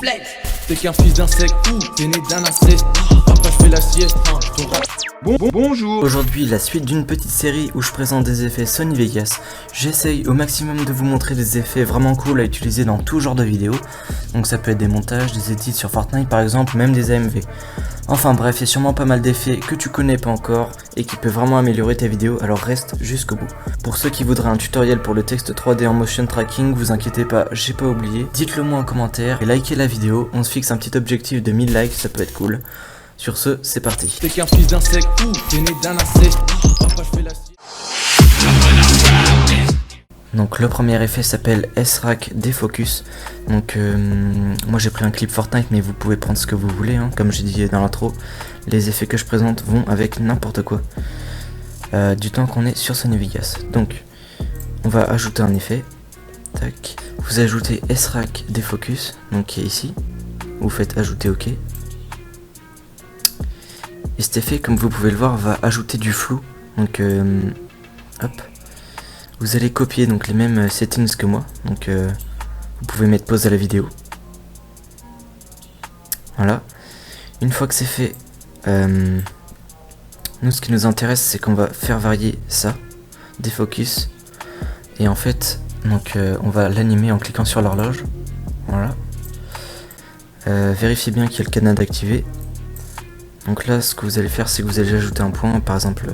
flex. T'es qu'un fils d'insecte ou t'es né d'un inceste. Après je fais la sieste, ton rap. Bonjour. Aujourd'hui, la suite d'une petite série où je présente des effets Sony Vegas. J'essaye au maximum de vous montrer des effets vraiment cool à utiliser dans tout genre de vidéos. Donc ça peut être des montages, des edits sur Fortnite par exemple, même des AMV. Enfin bref, il y a sûrement pas mal d'effets que tu connais pas encore et qui peuvent vraiment améliorer tes vidéos, alors reste jusqu'au bout. Pour ceux qui voudraient un tutoriel pour le texte 3D en motion tracking, vous inquiétez pas, j'ai pas oublié. Dites-le moi en commentaire et likez la vidéo, on se fixe un petit objectif de 1000 likes, ça peut être cool. Sur ce, c'est parti. T'es qu'un fils d'insecte ou t'es né d'un inceste. Après je fais la sieste. Donc le premier effet s'appelle SRAC Defocus. Donc moi j'ai pris un clip Fortnite, mais vous pouvez prendre ce que vous voulez, hein. Comme j'ai dit dans l'intro, les effets que je présente vont avec n'importe quoi. Du temps qu'on est sur Sony Vegas. Donc on va ajouter un effet. Tac. Vous ajoutez SRAC Defocus, donc qui est ici. Vous faites ajouter OK. Et cet effet, comme vous pouvez le voir, va ajouter du flou. Donc hop. Vous allez copier donc les mêmes settings que moi. Donc vous pouvez mettre pause à la vidéo. Voilà. Une fois que c'est fait, nous ce qui nous intéresse c'est qu'on va faire varier ça, défocus. Et en fait, donc on va l'animer en cliquant sur l'horloge. Voilà. Vérifiez bien qu'il y a le canal activé. Donc là ce que vous allez faire c'est que vous allez ajouter un point, par exemple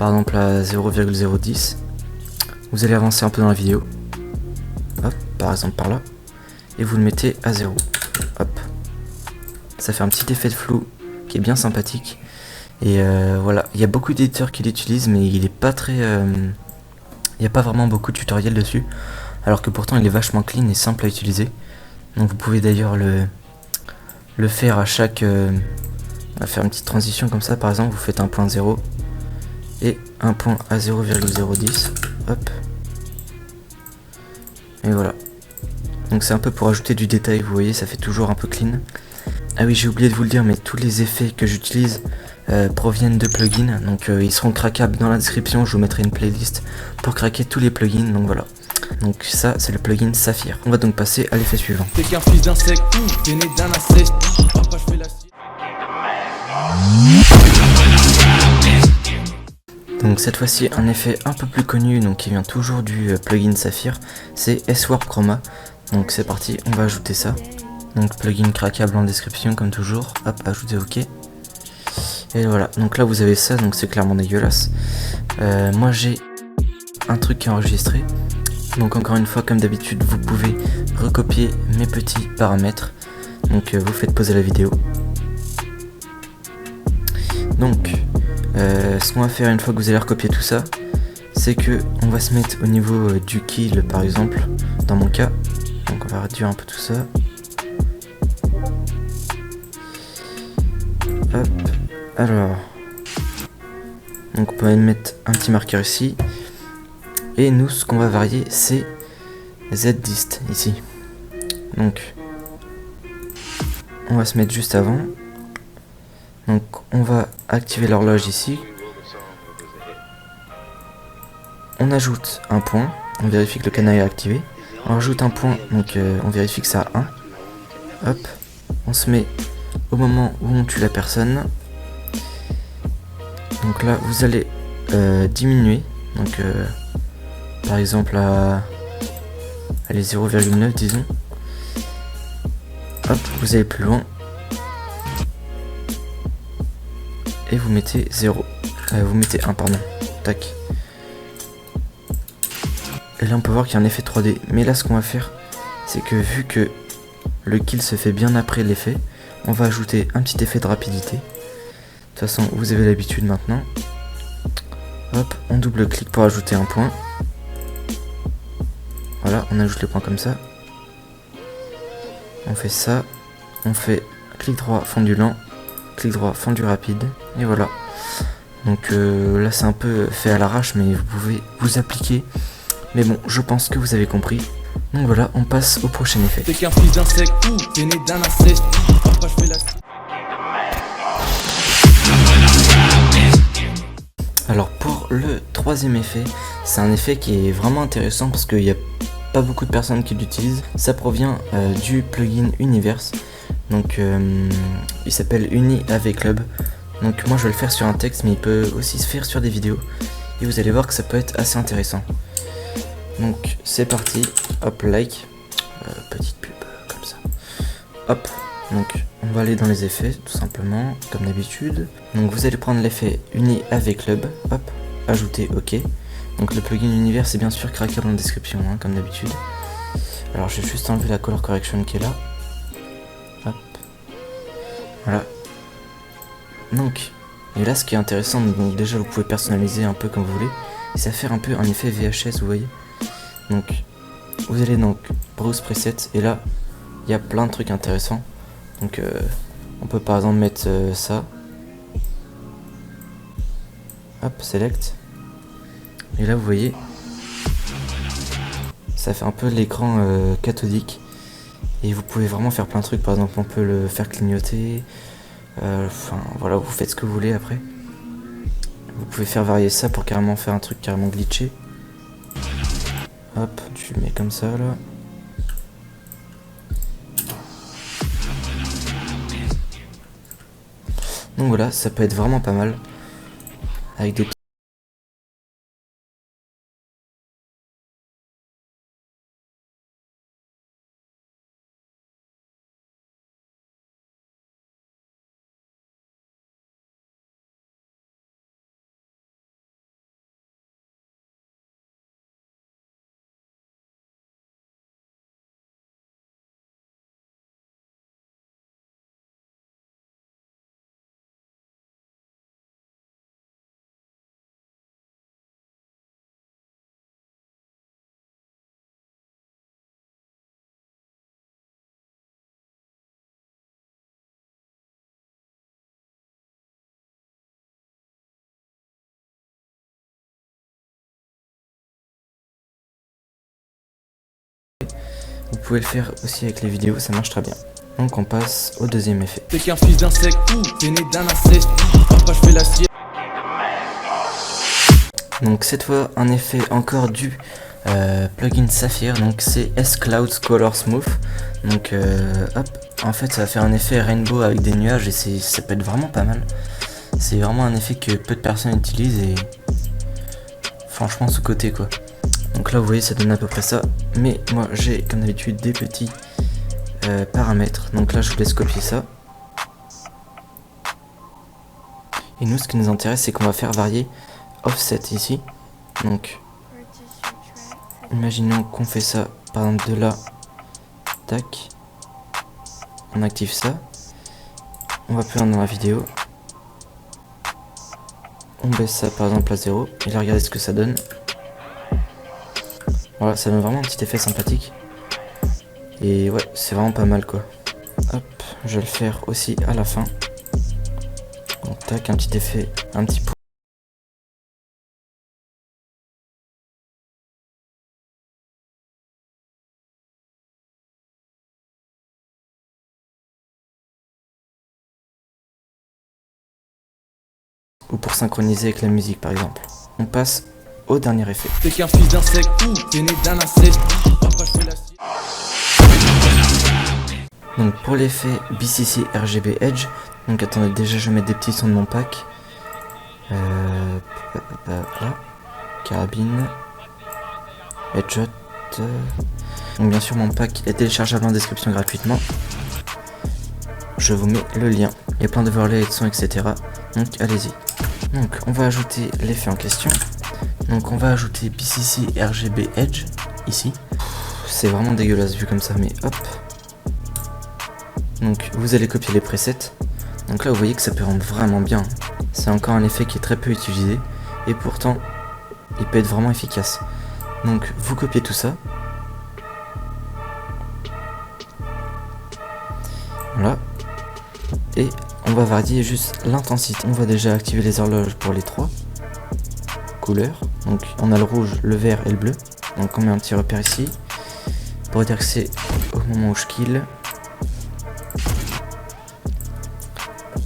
à 0,010. Vous allez avancer un peu dans la vidéo. Hop, par exemple par là. Et vous le mettez à 0. Hop. Ça fait un petit effet de flou qui est bien sympathique. Et voilà, il y a beaucoup d'éditeurs qui l'utilisent, mais il est pas très... il n'y a pas vraiment beaucoup de tutoriels dessus. Alors que pourtant il est vachement clean et simple à utiliser. Donc vous pouvez d'ailleurs le faire à chaque... on va faire une petite transition comme ça, par exemple, vous faites un point 0 et un point à 0,010. Hop. Et voilà. Donc c'est un peu pour ajouter du détail, vous voyez, ça fait toujours un peu clean. Ah oui, j'ai oublié de vous le dire, mais tous les effets que j'utilise proviennent de plugins. Donc ils seront craquables dans la description, je vous mettrai une playlist pour craquer tous les plugins, donc voilà. Donc ça, c'est le plugin Saphir. On va donc passer à l'effet suivant. T'es qu'un fils d'insecte ou t'es né d'un inceste. Après je fais la sieste. Donc cette fois-ci un effet un peu plus connu, donc qui vient toujours du plugin Saphir, c'est S-Warp Chroma. Donc c'est parti, on va ajouter ça. Donc plugin craquable en description comme toujours. Hop, ajouter OK. Et voilà, donc là vous avez ça, donc c'est clairement dégueulasse. Moi j'ai un truc qui est enregistré. Donc encore une fois, comme d'habitude, vous pouvez recopier mes petits paramètres. Donc vous faites pauser la vidéo. Donc ce qu'on va faire une fois que vous allez recopier tout ça, c'est que on va se mettre au niveau du kill par exemple, dans mon cas. Donc on va réduire un peu tout ça. Hop, alors. Donc on peut même mettre un petit marqueur ici. Et nous ce qu'on va varier c'est Z-dist ici. Donc on va se mettre juste avant. Donc on va activer l'horloge ici. On ajoute un point, on vérifie que le canal est activé. On rajoute un point, donc on vérifie que ça a 1. Hop, on se met au moment où on tue la personne. Donc là vous allez diminuer. Donc par exemple à 0,9 disons. Hop, vous allez plus loin. Et vous mettez 0. Vous mettez 1 pardon. Tac. Et là on peut voir qu'il y a un effet 3D. Mais là ce qu'on va faire, c'est que vu que le kill se fait bien après l'effet, on va ajouter un petit effet de rapidité. De toute façon vous avez l'habitude maintenant. Hop, on double-clique pour ajouter un point. Voilà, on ajoute le point comme ça. On fait ça. On fait clic droit fondu lent. Clic droit fondu rapide. Et voilà. Donc là c'est un peu fait à l'arrache, mais vous pouvez vous appliquer. Mais bon, je pense que vous avez compris. Donc voilà, on passe au prochain effet. T'es qu'un fils d'insecte ou t'es né d'un inceste. Après je fais la sieste. Alors pour le troisième effet, c'est un effet qui est vraiment intéressant parce qu'il y a pas beaucoup de personnes qui l'utilisent. Ça provient du plugin Universe. Donc il s'appelle Uni AV Club. Donc moi je vais le faire sur un texte, mais il peut aussi se faire sur des vidéos. Et vous allez voir que ça peut être assez intéressant. Donc c'est parti, hop, like, petite pub comme ça. Hop, donc on va aller dans les effets tout simplement, comme d'habitude. Donc vous allez prendre l'effet Uni AV Club, hop, ajouter OK. Donc le plugin Univers c'est bien sûr craquable dans la description, hein, comme d'habitude. Alors je vais juste enlever la color correction qui est là. Hop, voilà. Donc, et là ce qui est intéressant, donc déjà vous pouvez personnaliser un peu comme vous voulez. Et ça fait un peu un effet VHS, vous voyez. Donc vous allez donc browse presets et là il y a plein de trucs intéressants. Donc on peut par exemple mettre ça. Hop, select. Et là vous voyez, ça fait un peu l'écran cathodique. Et vous pouvez vraiment faire plein de trucs. Par exemple on peut le faire clignoter. Enfin voilà, vous faites ce que vous voulez après. Vous pouvez faire varier ça pour carrément faire un truc carrément glitché. Hop, tu le mets comme ça là. Donc voilà, ça peut être vraiment pas mal. Avec des Vous pouvez le faire aussi avec les vidéos, ça marche très bien. Donc on passe au deuxième effet. T'es qu'un fils d'insecte ou t'es né d'un inceste. Papa je fais la sieste. Donc cette fois un effet encore du plugin Saphir, donc c'est S-Clouds Color Smooth. Donc hop, en fait ça va faire un effet rainbow avec des nuages et ça peut être vraiment pas mal. C'est vraiment un effet que peu de personnes utilisent et franchement sous-côté quoi. Donc là vous voyez ça donne à peu près ça, mais moi j'ai comme d'habitude des petits paramètres. Donc là je vous laisse copier ça. Et nous ce qui nous intéresse c'est qu'on va faire varier offset ici. Donc imaginons qu'on fait ça par exemple de là, tac, on active ça, on va plus loin dans la vidéo, on baisse ça par exemple à 0 et là regardez ce que ça donne. Voilà, ça donne vraiment un petit effet sympathique. Et ouais, c'est vraiment pas mal quoi. Hop, je vais le faire aussi à la fin. Donc tac, un petit effet, un petit point. Ou pour synchroniser avec la musique par exemple. On passe au dernier effet. T'es qu'un fils d'insecte ou t'es né d'un inceste. Papa je fais la sieste. Donc pour l'effet BCC RGB Edge, donc attendez, déjà je vais mettre des petits sons de mon pack. Là, carabine, headshot. Donc bien sûr mon pack est téléchargeable en description gratuitement. Je vous mets le lien. Il y a plein d'overlays et de sons, etc. Donc allez-y. Donc on va ajouter l'effet en question. Donc on va ajouter BCC RGB Edge ici. C'est vraiment dégueulasse vu comme ça, mais hop. Donc vous allez copier les presets. Donc là vous voyez que ça peut rendre vraiment bien. C'est encore un effet qui est très peu utilisé et pourtant il peut être vraiment efficace. Donc vous copiez tout ça. Voilà. Et on va varier juste l'intensité. On va déjà activer les horloges pour les trois couleurs. Donc on a le rouge, le vert et le bleu. Donc on met un petit repère ici pour dire que c'est au moment où je kill.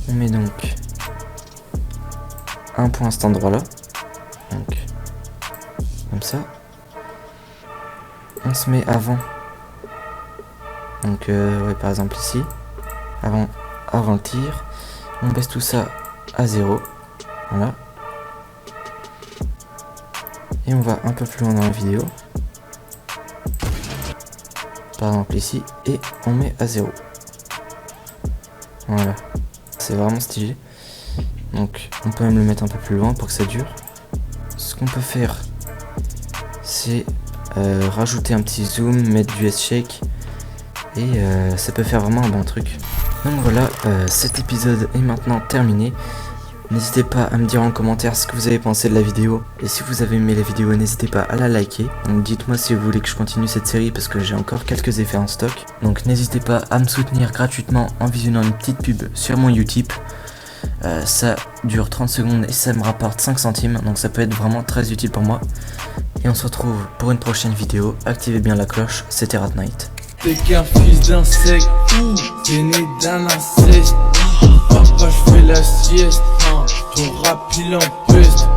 On met donc un point à cet endroit là, donc comme ça. on se met avant. Donc ouais, par exemple ici, avant le tir, on baisse tout ça à 0. Voilà. Et on va un peu plus loin dans la vidéo. Par exemple ici, et on met à 0. Voilà. C'est vraiment stylé. Donc on peut même le mettre un peu plus loin pour que ça dure. Ce qu'on peut faire, c'est rajouter un petit zoom, mettre du S-Shake. Et ça peut faire vraiment un bon truc. Donc voilà, cet épisode est maintenant terminé. N'hésitez pas à me dire en commentaire ce que vous avez pensé de la vidéo. Et si vous avez aimé la vidéo, n'hésitez pas à la liker. Donc dites-moi si vous voulez que je continue cette série parce que j'ai encore quelques effets en stock. Donc n'hésitez pas à me soutenir gratuitement en visionnant une petite pub sur mon Utip. Ça dure 30 secondes et ça me rapporte 5 centimes. Donc ça peut être vraiment très utile pour moi. Et on se retrouve pour une prochaine vidéo. Activez bien la cloche, c'était Ratnight. T'es qu'un fils d'insecte, t'es né d'un inceste. Papa, j'fais la sieste, ton rap il empeste.